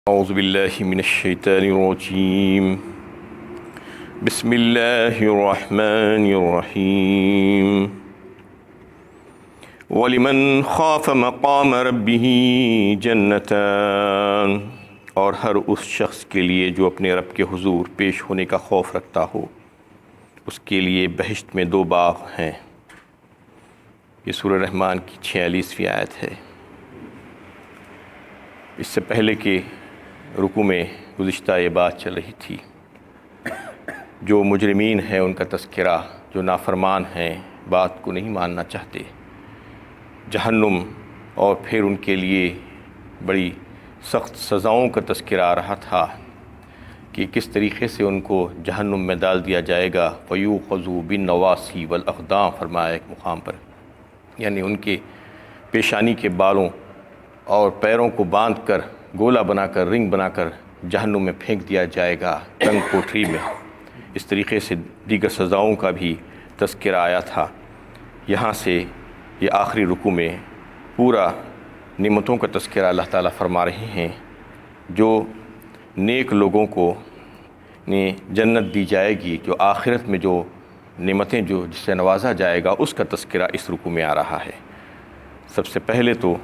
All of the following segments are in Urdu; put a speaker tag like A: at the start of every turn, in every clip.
A: اعوذ باللہ من الشیطان الرجیم بسم اللہ الرحمن الرحیم وَلِمَنْ خَافَ مَقَامَ رَبِّهِ جَنَّتَانِ، اور ہر اس شخص کے لیے جو اپنے رب کے حضور پیش ہونے کا خوف رکھتا ہو، اس کے لیے بہشت میں 2 باغ ہیں۔ یہ سورہ رحمان کی 46ویں آیت ہے۔ اس سے پہلے کہ رکوع میں گزشتہ یہ بات چل رہی تھی، جو مجرمین ہیں ان کا تذکرہ، جو نافرمان ہیں، بات کو نہیں ماننا چاہتے، جہنم اور پھر ان کے لیے بڑی سخت سزاؤں کا تذکرہ آ رہا تھا کہ کس طریقے سے ان کو جہنم میں ڈال دیا جائے گا۔ فَيُؤْخَذُ بِالنَّوَاصِي وَالْأَقْدَامِ فرمایا ایک مقام پر، یعنی ان کے پیشانی کے بالوں اور پیروں کو باندھ کر، گولا بنا کر، رنگ بنا کر جہنم میں پھینک دیا جائے گا، تنگ کوٹری میں۔ اس طریقے سے دیگر سزاؤں کا بھی تذکرہ آیا تھا۔ یہاں سے یہ آخری رکوع میں پورا نعمتوں کا تذکرہ اللہ تعالیٰ فرما رہے ہیں۔ جو نیک لوگوں کو جنت دی جائے گی، جو آخرت میں جو نعمتیں جو جس سے نوازا جائے گا، اس کا تذکرہ اس رکوع میں آ رہا ہے۔ سب سے پہلے تو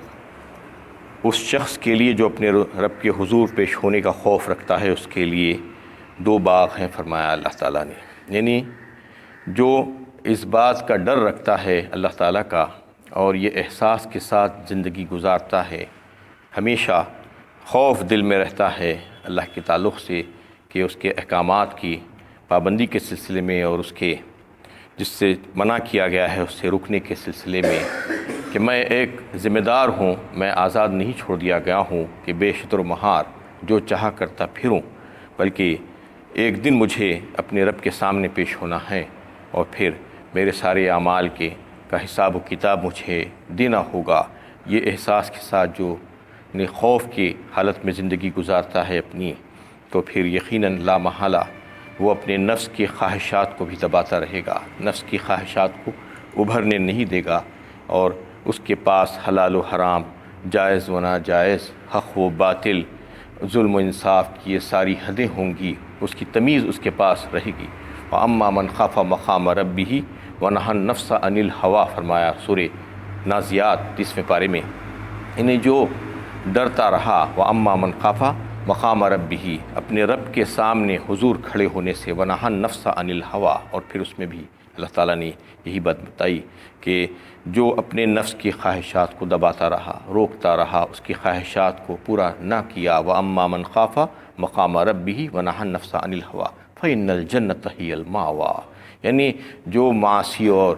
A: اس شخص کے لیے جو اپنے رب کے حضور پیش ہونے کا خوف رکھتا ہے، اس کے لیے 2 باغ ہیں فرمایا اللہ تعالیٰ نے۔ یعنی جو اس بات کا ڈر رکھتا ہے اللہ تعالیٰ کا اور یہ احساس کے ساتھ زندگی گزارتا ہے، ہمیشہ خوف دل میں رہتا ہے اللہ کے تعلق سے کہ اس کے احکامات کی پابندی کے سلسلے میں اور اس کے جس سے منع کیا گیا ہے اس سے رکنے کے سلسلے میں، کہ میں ایک ذمہ دار ہوں، میں آزاد نہیں چھوڑ دیا گیا ہوں کہ بے شتر و مہار جو چاہا کرتا پھروں، بلکہ ایک دن مجھے اپنے رب کے سامنے پیش ہونا ہے اور پھر میرے سارے اعمال کا حساب و کتاب مجھے دینا ہوگا۔ یہ احساس کے ساتھ جو خوف کی حالت میں زندگی گزارتا ہے اپنی، تو پھر یقیناً لا محالہ وہ اپنے نفس کی خواہشات کو بھی دباتا رہے گا، نفس کی خواہشات کو ابھرنے نہیں دے گا، اور اس کے پاس حلال و حرام، جائز و ناجائز، حق و باطل، ظلم و انصاف کی یہ ساری حدیں ہوں گی، اس کی تمیز اس کے پاس رہے گی۔ وَأَمَّا مَنْ خَافَ مَقَامَ رَبِّهِ وَنَهَى النَّفْسَ عَنِ الْهَوَىٰ فرمایا سورہ نازعات 30ویں پارے میں۔ انہیں جو ڈرتا رہا، وَأَمَّا مَنْ خَافَ مَقَامَ رَبِّهِ، اپنے رب کے سامنے حضور کھڑے ہونے سے، وَنَهَى النَّفْسَ عَنِ الْهَوَىٰ، اور پھر اس میں بھی اللہ تعالیٰ نے یہی بات بتائی کہ جو اپنے نفس کی خواہشات کو دباتا رہا، روکتا رہا، اس کی خواہشات کو پورا نہ کیا، وَأَمَّا مَنْ خَافَ مَقَامَ رَبِّهِ وَنَهَى النَّفْسَ عَنِ الْهَوَىٰ فَإِنَّ الْجَنَّةَ هِيَ الْمَأْوَىٰ، یعنی جو معاصی اور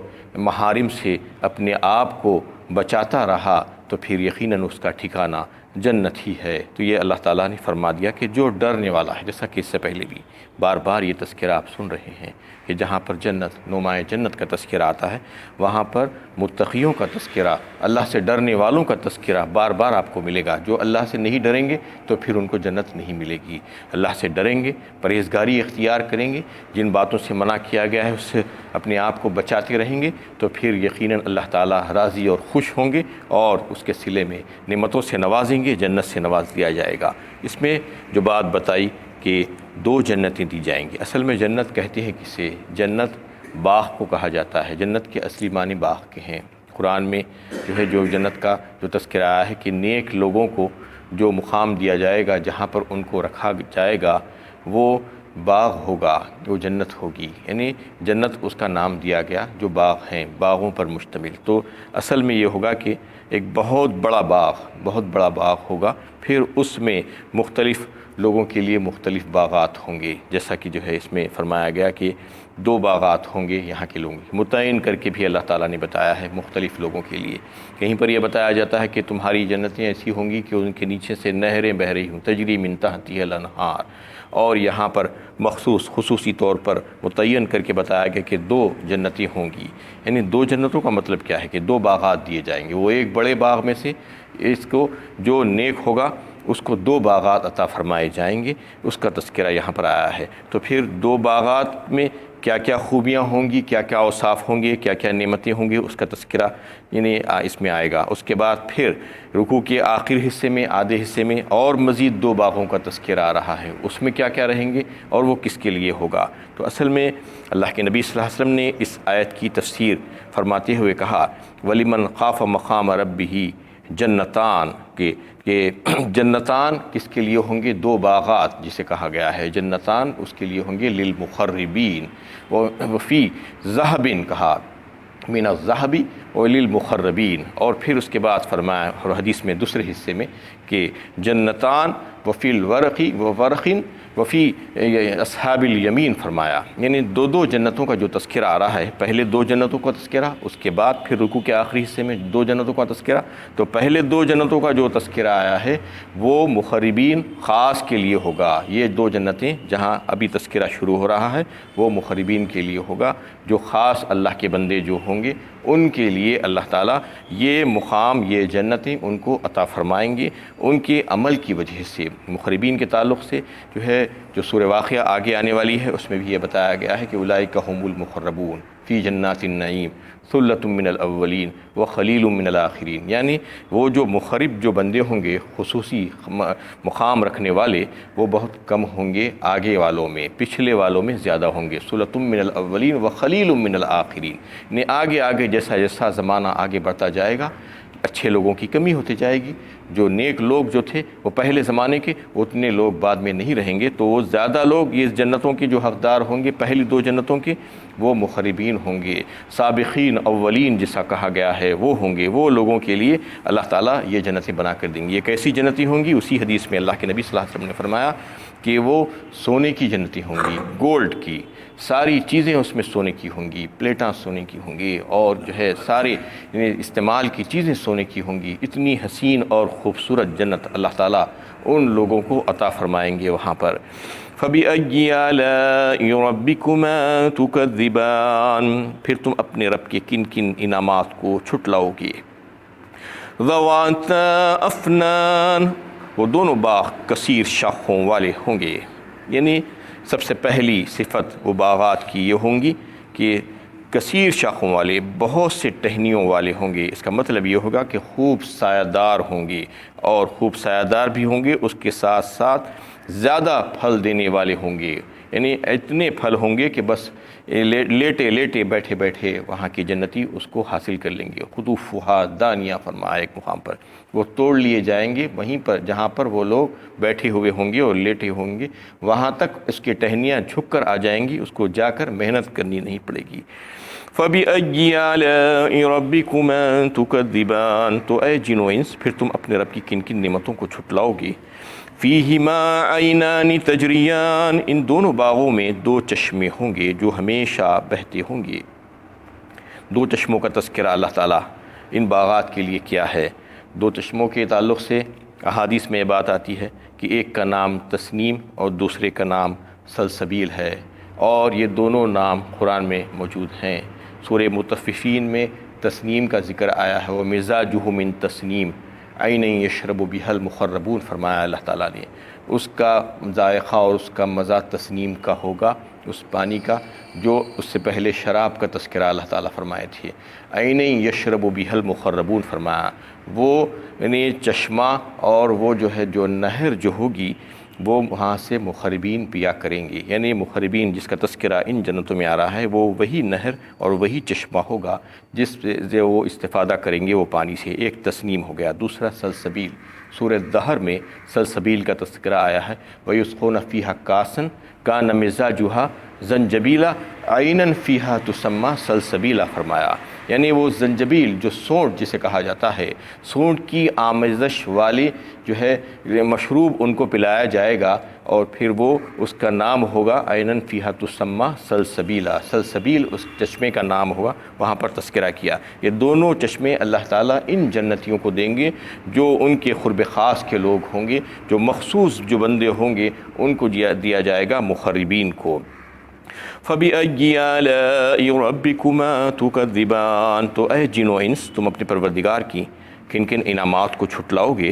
A: محارم سے اپنے آپ کو بچاتا رہا تو پھر یقیناً اس کا ٹھکانہ جنت ہی ہے۔ تو یہ اللہ تعالیٰ نے فرما دیا کہ جو ڈرنے والا ہے، جیسا کہ اس سے پہلے بھی بار بار یہ تذکرہ آپ سن رہے ہیں کہ جہاں پر جنت، نمائے جنت کا تذکرہ آتا ہے، وہاں پر متقیوں کا تذکرہ، اللہ سے ڈرنے والوں کا تذکرہ بار بار آپ کو ملے گا۔ جو اللہ سے نہیں ڈریں گے تو پھر ان کو جنت نہیں ملے گی۔ اللہ سے ڈریں گے، پرہیزگاری اختیار کریں گے، جن باتوں سے منع کیا گیا ہے اس سے اپنے آپ کو بچاتے رہیں گے، تو پھر یقیناً اللہ تعالیٰ راضی اور خوش ہوں گے اور اس کے صلے میں نعمتوں سے نوازیں گے، جنت سے نواز دیا جائے گا۔ اس میں جو بات بتائی کہ 2 جنتیں دی جائیں گی، اصل میں جنت کہتے ہیں کسے؟ جنت باغ کو کہا جاتا ہے، جنت کے اصلی معنی باغ کے ہیں۔ قرآن میں جو ہے جو جنت کا جو تذکرہ آیا ہے کہ نیک لوگوں کو جو مقام دیا جائے گا، جہاں پر ان کو رکھا جائے گا، وہ باغ ہوگا، وہ جنت ہوگی، یعنی جنت اس کا نام دیا گیا جو باغ ہیں، باغوں پر مشتمل۔ تو اصل میں یہ ہوگا کہ ایک بہت بڑا باغ ہوگا، پھر اس میں مختلف لوگوں کے لیے مختلف باغات ہوں گے، جیسا کہ جو ہے اس میں فرمایا گیا کہ 2 باغات ہوں گے یہاں کے لوگوں کے، متعین کر کے بھی اللہ تعالیٰ نے بتایا ہے مختلف لوگوں کے لیے۔ کہیں پر یہ بتایا جاتا ہے کہ تمہاری جنتیں ایسی ہوں گی کہ ان کے نیچے سے نہریں بہہ رہی ہوں، تجری من تحتها الانہار، اور یہاں پر خصوصی طور پر متعین کر کے بتایا گیا کہ 2 جنتیں ہوں گی۔ یعنی 2 جنتوں کا مطلب کیا ہے کہ 2 باغات دیے جائیں گے، وہ ایک بڑے باغ میں سے اس کو جو نیک ہوگا اس کو 2 باغات عطا فرمائے جائیں گے، اس کا تذکرہ یہاں پر آیا ہے۔ تو پھر 2 باغات میں کیا کیا خوبیاں ہوں گی، کیا کیا اوصاف ہوں گے، کیا کیا نعمتیں ہوں گی، اس کا تذکرہ یعنی اس میں آئے گا۔ اس کے بعد پھر رکوع کے آخری حصے میں، آدھے حصے میں اور مزید 2 باغوں کا تذکرہ آ رہا ہے، اس میں کیا کیا رہیں گے اور وہ کس کے لیے ہوگا۔ تو اصل میں اللہ کے نبی صلی اللہ علیہ وسلم نے اس آیت کی تفسیر فرماتے ہوئے کہا وَلِمَنْ خَافَ مَقَامَ رَبِّهِ جنتان، کہ جنتان کس کے لیے ہوں گے؟ 2 باغات جسے کہا گیا ہے، جنتان اس کے لیے ہوں گے للمقربین، وفی ذہب کہا من الذہب وللمقربین، اور پھر اس کے بعد فرمایا حدیث میں دوسرے حصے میں کہ جنتان وفی الورق وورق وفی اصحاب الیمین فرمایا، یعنی 2 جنتوں کا جو تذکرہ آ رہا ہے، پہلے 2 جنتوں کا تذکرہ، اس کے بعد پھر رکوع کے آخری حصے میں 2 جنتوں کا تذکرہ۔ تو پہلے 2 جنتوں کا جو تذکرہ آیا ہے وہ مقربین خاص کے لیے ہوگا، یہ 2 جنتیں جہاں ابھی تذکرہ شروع ہو رہا ہے وہ مقربین کے لیے ہوگا، جو خاص اللہ کے بندے جو ہوں گے ان کے لیے اللہ تعالیٰ یہ مقام، یہ جنتیں ان کو عطا فرمائیں گے ان کے عمل کی وجہ سے۔ مقربین کے تعلق سے جو سورہ واقعہ آگے آنے والی ہے اس میں بھی یہ بتایا گیا ہے کہ اولئک هم المقربون فی جنات النعیم ثلۃ من الاولین وخلیل من الاخرین، یعنی وہ جو مقرب جو بندے ہوں گے، خصوصی مقام رکھنے والے، وہ بہت کم ہوں گے آگے والوں میں، پچھلے والوں میں زیادہ ہوں گے۔ ثلۃ من الاولین وخلیل من الاخرین، یعنی آگے آگے جیسا جیسا زمانہ آگے بڑھتا جائے گا اچھے لوگوں کی کمی ہوتی جائے گی، جو نیک لوگ جو تھے وہ پہلے زمانے کے اتنے لوگ بعد میں نہیں رہیں گے، تو وہ زیادہ لوگ یہ جنتوں کے جو حقدار ہوں گے پہلی 2 جنتوں کے وہ مقربین ہوں گے، سابقین اولین جسا کہا گیا ہے وہ ہوں گے، وہ لوگوں کے لیے اللہ تعالیٰ یہ جنتیں بنا کر دیں گے۔ یہ کیسی جنتیں ہوں گی؟ اسی حدیث میں اللہ کے نبی صلی اللہ علیہ وسلم نے فرمایا کہ وہ سونے کی جنتیں ہوں گی، گولڈ کی، ساری چیزیں اس میں سونے کی ہوں گی، پلیٹاں سونے کی ہوں گی، اور جو ہے سارے استعمال کی چیزیں سونے کی ہوں گی۔ اتنی حسین اور خوبصورت جنت اللہ تعالیٰ ان لوگوں کو عطا فرمائیں گے وہاں پر۔ فَبِأَيِّ آلَاءِ رَبِّكُمَا تُكَذِّبَانِ، پھر تم اپنے رب کے کن کن انعامات کو چھٹلاؤ گے۔ ذَوَاتَا أَفْنَانٍ، وہ دونوں باغ کثیر شاخوں والے ہوں گے، یعنی سب سے پہلی صفت وہ باغات کی یہ ہوں گی کہ کثیر شاخوں والے، بہت سے ٹہنیوں والے ہوں گے۔ اس کا مطلب یہ ہوگا کہ خوب سایہ دار ہوں گے، اور خوب سایہ دار بھی ہوں گے، اس کے ساتھ ساتھ زیادہ پھل دینے والے ہوں گے، یعنی اتنے پھل ہوں گے کہ بس لیٹے لیٹے بیٹھے بیٹھے وہاں کی جنتی اس کو حاصل کر لیں گے۔ قطوفہا دانیہ فرمایا ایک مقام پر، وہ توڑ لیے جائیں گے وہیں پر جہاں پر وہ لوگ بیٹھے ہوئے ہوں گے اور لیٹے ہوں گے، وہاں تک اس کی ٹہنیاں جھک کر آ جائیں گی، اس کو جا کر محنت کرنی نہیں پڑے گی۔ فَبِأَيِّ آلَاءِ رَبِّكُمَا تُكَذِّبَانِ، تو اے جن و انس پھر تم اپنے رب کی کن کن نعمتوں کو چھٹلاؤ گے۔ فِيهِمَا عَيْنَانِ تَجْرِيَانِ، ان دونوں باغوں میں 2 چشمے ہوں گے جو ہمیشہ بہتے ہوں گے۔ 2 چشموں کا تذکرہ اللہ تعالیٰ ان باغات کے لیے کیا ہے۔ 2 چشموں کے تعلق سے احادیث میں یہ بات آتی ہے کہ ایک کا نام تسنیم اور دوسرے کا نام سلسبیل ہے، اور یہ دونوں نام قرآن میں موجود ہیں۔ سورہ مطففین میں تسنیم کا ذکر آیا ہے، وَمِزَاجُهُ مِن تسنیم عَيْنًا يَشْرَبُ بِهَا الْمُقَرَّبُونَ فرمایا اللہ تعالیٰ نے، اس کا ذائقہ اور اس کا مزہ تسنیم کا ہوگا، اس پانی کا جو اس سے پہلے شراب کا تذکرہ اللہ تعالیٰ فرمائے تھے۔ عَيْنًا يَشْرَبُ بِهَا الْمُقَرَّبُونَ فرمایا، وہ یعنی چشمہ اور وہ جو ہے جو نہر جو ہوگی وہ وہاں سے مقربین پیا کریں گے، یعنی مقربین جس کا تذکرہ ان جنتوں میں آ رہا ہے وہ وہی نہر اور وہی چشمہ ہوگا جس سے وہ استفادہ کریں گے وہ پانی سے۔ ایک تسنیم ہو گیا، دوسرا سلسبیل۔ سورہ دہر میں سلسبیل کا تذکرہ آیا ہے، وَيُسْقُونَ فِيهَا كَأْسًا كَانَ مِزَاجُهَا زنجبیلا عَيْنًا فِيهَا تُسَمَّى سلسبیلا فرمایا، یعنی وہ زنجبیل جو سونٹ جسے کہا جاتا ہے، سونٹ کی آمیزش والے جو ہے مشروب ان کو پلایا جائے گا، اور پھر وہ اس کا نام ہوگا عَيْنًا فِيهَا تُسَمَّى سلسبیلا، سلسبیل اس چشمے کا نام ہوگا، وہاں پر تذکرہ کیا۔ یہ دونوں چشمے اللہ تعالیٰ ان جنتیوں کو دیں گے جو ان کے قرب خاص کے لوگ ہوں گے، جو مخصوص جو بندے ہوں گے ان کو دیا جائے گا مقربین کو۔ فَبِأَيِّ آلَاءِ رَبِّكُمَا تُكَذِّبَانِ، تو اے جن و انس تم اپنے پروردگار کی کن کن انعامات کو چھٹلاؤ گے۔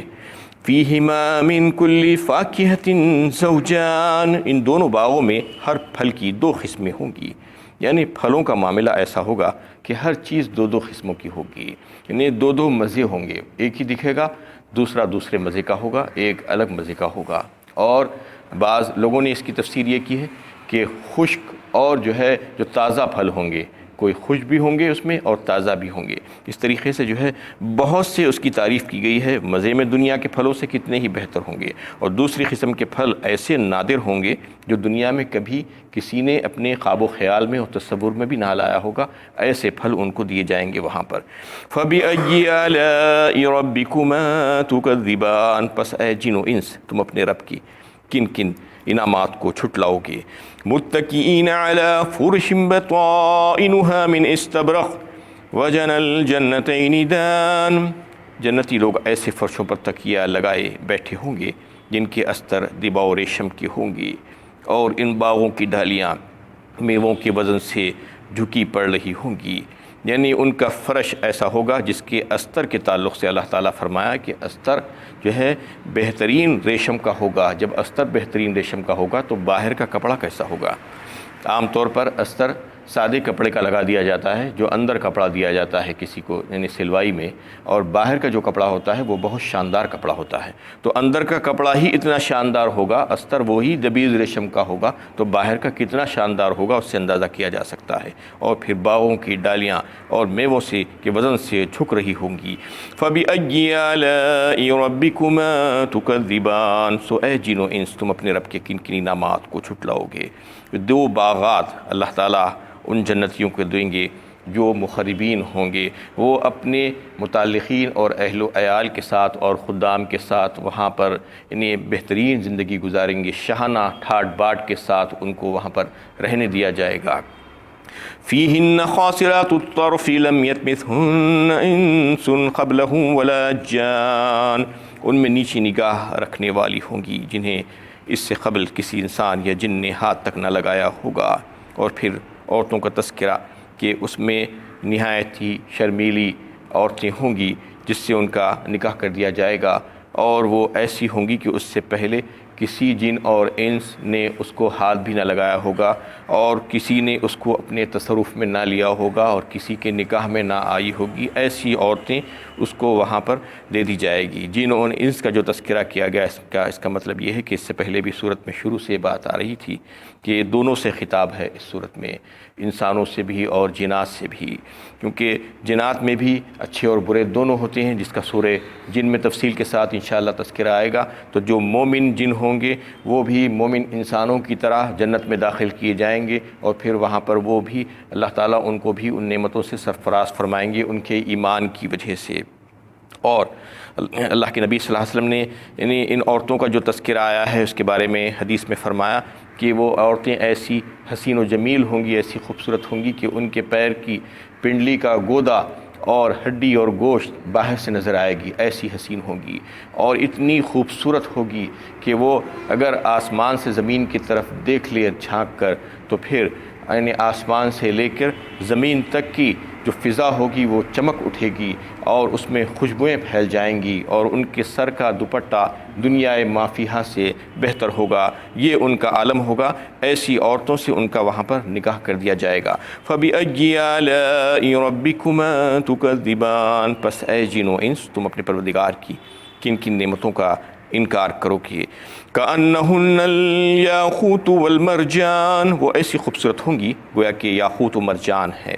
A: فِيهِمَا مِن كُلِّ فَاكِهَةٍ زَوْجَانِ، ان دونوں باغوں میں ہر پھل کی 2 قسمیں ہوں گی۔ یعنی پھلوں کا معاملہ ایسا ہوگا کہ ہر چیز دو دو قسموں کی ہوگی، یعنی دو دو مزے ہوں گے، ایک ہی دکھے گا، دوسرا دوسرے مزے کا ہوگا، ایک الگ مزے کا ہوگا۔ اور بعض لوگوں نے اس کی تفسیر یہ کی ہے کہ خشک اور جو تازہ پھل ہوں گے، کوئی خشک بھی ہوں گے اس میں اور تازہ بھی ہوں گے۔ اس طریقے سے بہت سے اس کی تعریف کی گئی ہے، مزے میں دنیا کے پھلوں سے کتنے ہی بہتر ہوں گے، اور دوسری قسم کے پھل ایسے نادر ہوں گے جو دنیا میں کبھی کسی نے اپنے خواب و خیال میں اور تصور میں بھی نہ لایا ہوگا، ایسے پھل ان کو دیے جائیں گے وہاں پر۔ فَبِأَيِّ آلَاءِ رَبِّكُمَا تُكَذِّبَانِ، پس اے جن و انس تم اپنے رب کی کن کن انعامات کو چھٹلاؤ گے۔ متکئین علی فرش بطائنها من استبرق وجنى الجنتین دان، جنتی لوگ ایسے فرشوں پر تکیہ لگائے بیٹھے ہوں گے جن کے استر دبا و ریشم کے ہوں گے، اور ان باغوں کی ڈالیاں میووں کے وزن سے جھکی پڑ رہی ہوں گی، یعنی ان کا فرش ایسا ہوگا جس کے استر کے تعلق سے اللہ تعالیٰ فرمایا کہ استر بہترین ریشم کا ہوگا۔ جب استر بہترین ریشم کا ہوگا تو باہر کا کپڑا کیسا ہوگا؟ عام طور پر استر سادے کپڑے کا لگا دیا جاتا ہے، جو اندر کپڑا دیا جاتا ہے کسی کو، یعنی سلوائی میں، اور باہر کا جو کپڑا ہوتا ہے وہ بہت شاندار کپڑا ہوتا ہے۔ تو اندر کا کپڑا ہی اتنا شاندار ہوگا، استر وہی دبیز ریشم کا ہوگا، تو باہر کا کتنا شاندار ہوگا اس سے اندازہ کیا جا سکتا ہے۔ اور پھر باغوں کی ڈالیاں اور میووں سے کے وزن سے جھک رہی ہوں گی۔ فَبِأَيِّ آلَاءِ رَبِّكُمَا تُكَذِّبَانِ، سو اے جن و انس تم اپنے رب کے کن کن انعامات کو چھٹلاؤ گے۔ دو باغات اللہ تعالیٰ ان جنتیوں کو دیں گے جو مخربین ہوں گے، وہ اپنے متعلقین اور اہل و عیال کے ساتھ اور خدام کے ساتھ وہاں پر انہیں بہترین زندگی گزاریں گے، شاہانہ ٹھاٹ باٹ کے ساتھ ان کو وہاں پر رہنے دیا جائے گا۔ فیہن قاصرات الطرف لم یطمثہن انس قبلہم ولا جان، ان میں نیچی نگاہ رکھنے والی ہوں گی جنہیں اس سے قبل کسی انسان یا جن نے ہاتھ تک نہ لگایا ہوگا۔ اور پھر عورتوں کا تذکرہ کہ اس میں نہایت ہی شرمیلی عورتیں ہوں گی جس سے ان کا نکاح کر دیا جائے گا، اور وہ ایسی ہوں گی کہ اس سے پہلے کسی جن اور انس نے اس کو ہاتھ بھی نہ لگایا ہوگا، اور کسی نے اس کو اپنے تصرف میں نہ لیا ہوگا، اور کسی کے نکاح میں نہ آئی ہوگی۔ ایسی عورتیں اس کو وہاں پر دے دی جائے گی۔ جن اور انس کا جو تذکرہ کیا گیا اس کا مطلب یہ ہے کہ اس سے پہلے بھی صورت میں شروع سے بات آ رہی تھی کہ دونوں سے خطاب ہے اس صورت میں، انسانوں سے بھی اور جنات سے بھی، کیونکہ جنات میں بھی اچھے اور برے دونوں ہوتے ہیں، جس کا سورہ جن میں تفصیل کے ساتھ انشاءاللہ تذکرہ آئے گا۔ تو جو مومن جن ہوں گے وہ بھی مومن انسانوں کی طرح جنت میں داخل کیے جائیں گے، اور پھر وہاں پر وہ بھی اللہ تعالیٰ ان کو بھی ان نعمتوں سے سرفراز فرمائیں گے ان کے ایمان کی وجہ سے۔ اور اللہ کے نبی صلی اللہ علیہ وسلم نے یعنی ان عورتوں کا جو تذکرہ آیا ہے اس کے بارے میں حدیث میں فرمایا کہ وہ عورتیں ایسی حسین و جمیل ہوں گی، ایسی خوبصورت ہوں گی کہ ان کے پیر کی پنڈلی کا گودا اور ہڈی اور گوشت باہر سے نظر آئے گی، ایسی حسین ہوگی اور اتنی خوبصورت ہوگی کہ وہ اگر آسمان سے زمین کی طرف دیکھ لے جھانک کر تو پھر یعنی آسمان سے لے کر زمین تک کی جو فضا ہوگی وہ چمک اٹھے گی اور اس میں خوشبوئیں پھیل جائیں گی، اور ان کے سر کا دوپٹہ دنیا مافیہا سے بہتر ہوگا، یہ ان کا عالم ہوگا۔ ایسی عورتوں سے ان کا وہاں پر نکاح کر دیا جائے گا۔ فَبِأَيِّ آلَاءِ رَبِّكُمَا تُكَذِّبَانِ، پس اے جن و انس تم اپنے پروردگار کی کن کن نعمتوں کا انکار کرو گے۔ كَأَنَّهُنَّ الْيَاقُوتُ وَالْمَرْجَانُ، وہ ایسی خوبصورت ہوں گی گویا کہ یاقوت و مرجان ہے۔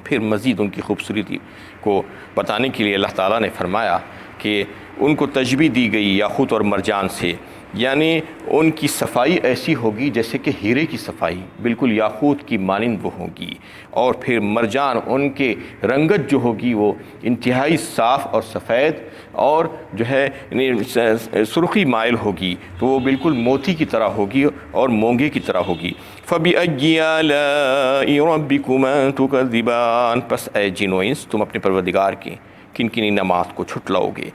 A: پھر مزید ان کی خوبصورتی کو بتانے کے لیے اللہ تعالیٰ نے فرمایا کہ ان کو تشبیہ دی گئی یاقوت اور مرجان سے، یعنی ان کی صفائی ایسی ہوگی جیسے کہ ہیرے کی صفائی، بالکل یاقوت کی مانند وہ ہوگی، اور پھر مرجان ان کے رنگت جو ہوگی وہ انتہائی صاف اور سفید اور جو ہے سرخی مائل ہوگی، تو وہ بالکل موتی کی طرح ہوگی اور مونگے کی طرح ہوگی۔ فَبِأَيِّ آلَاءِ رَبِّكُمَا تُكَذِّبَانِ، پس اے جن و انس تم اپنے پروردگار کے کن کن انعامات کو چھٹلاؤ گے۔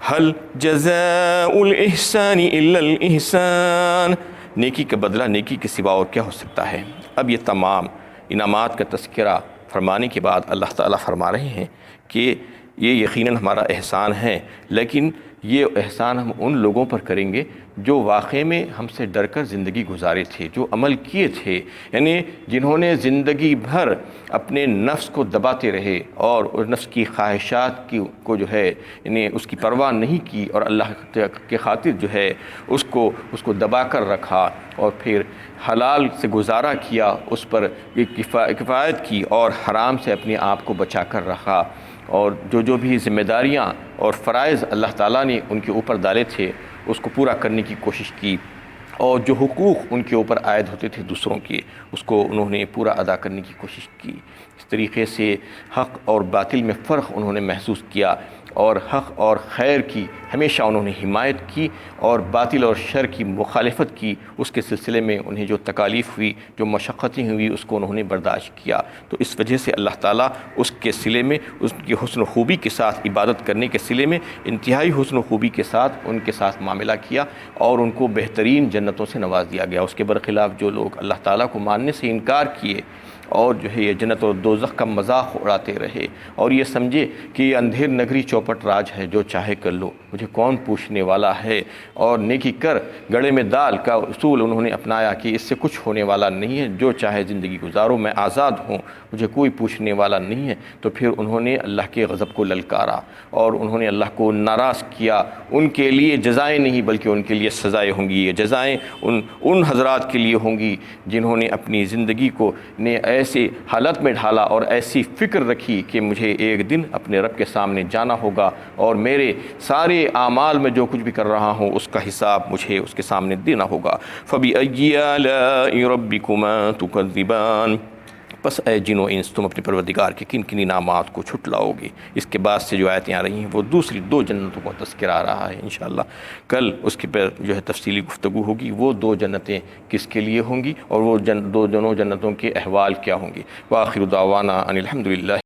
A: هل جزاء الإحسان إلا الإحسان، نیکی کا بدلہ نیکی کے سوا اور کیا ہو سکتا ہے۔ اب یہ تمام انعامات کا تذکرہ فرمانے کے بعد اللہ تعالیٰ فرما رہے ہیں کہ یہ یقیناً ہمارا احسان ہے، لیکن یہ احسان ہم ان لوگوں پر کریں گے جو واقعے میں ہم سے ڈر کر زندگی گزارے تھے، جو عمل کیے تھے، یعنی جنہوں نے زندگی بھر اپنے نفس کو دباتے رہے اور اس نفس کی خواہشات کو جو ہے یعنی اس کی پرواہ نہیں کی، اور اللہ کے خاطر جو ہے اس کو دبا کر رکھا، اور پھر حلال سے گزارا کیا، اس پر کفایت کی، اور حرام سے اپنے آپ کو بچا کر رکھا، اور جو بھی ذمہ داریاں اور فرائض اللہ تعالیٰ نے ان کے اوپر ڈالے تھے اس کو پورا کرنے کی کوشش کی، اور جو حقوق ان کے اوپر عائد ہوتے تھے دوسروں کے، اس کو انہوں نے پورا ادا کرنے کی کوشش کی۔ اس طریقے سے حق اور باطل میں فرق انہوں نے محسوس کیا، اور حق اور خیر کی ہمیشہ انہوں نے حمایت کی، اور باطل اور شر کی مخالفت کی۔ اس کے سلسلے میں انہیں جو تکالیف ہوئی، جو مشقتیں ہوئی، اس کو انہوں نے برداشت کیا۔ تو اس وجہ سے اللہ تعالیٰ اس کے صلے میں، اس کی حسن و خوبی کے ساتھ عبادت کرنے کے صلے میں انتہائی حسن و خوبی کے ساتھ ان کے ساتھ معاملہ کیا، اور ان کو بہترین جنتوں سے نواز دیا گیا۔ اس کے برخلاف جو لوگ اللہ تعالیٰ کو ماننے سے انکار کیے اور جو ہے یہ جنت اور دوزخ کا مذاق اڑاتے رہے، اور یہ سمجھے کہ یہ اندھیر نگری چوپٹ راج ہے، جو چاہے کر لو، مجھے کون پوچھنے والا ہے، اور نیکی کر گڑے میں دال کا اصول انہوں نے اپنایا کہ اس سے کچھ ہونے والا نہیں ہے، جو چاہے زندگی گزارو، میں آزاد ہوں، مجھے کوئی پوچھنے والا نہیں ہے۔ تو پھر انہوں نے اللہ کے غضب کو للکارا، اور انہوں نے اللہ کو ناراض کیا۔ ان کے لیے جزائیں نہیں بلکہ ان کے لیے سزائیں ہوں گی۔ یہ جزائیں ان حضرات کے لیے ہوں گی جنہوں نے اپنی زندگی کو ایسی حالت میں ڈھالا اور ایسی فکر رکھی کہ مجھے ایک دن اپنے رب کے سامنے جانا ہوگا، اور میرے سارے اعمال میں جو کچھ بھی کر رہا ہوں اس کا حساب مجھے اس کے سامنے دینا ہوگا۔ فَبِأَيِّ آلَاءِ رَبِّكُمَا تُكَذِّبَانِ، پس اے جن و انس تم اپنے پروردگار کے کن کن انعامات کو چھٹلاؤ گے۔ اس کے بعد سے جو آیتیں آ رہی ہیں وہ دوسری دو جنتوں کا تذکرہ آ رہا ہے انشاءاللہ۔ کل اس کے پر جو ہے تفصیلی گفتگو ہوگی، وہ دو جنتیں کس کے لیے ہوں گی، اور وہ دونوں جنتوں کے احوال کیا ہوں گے۔ وآخر دعوانا ان الحمدللہ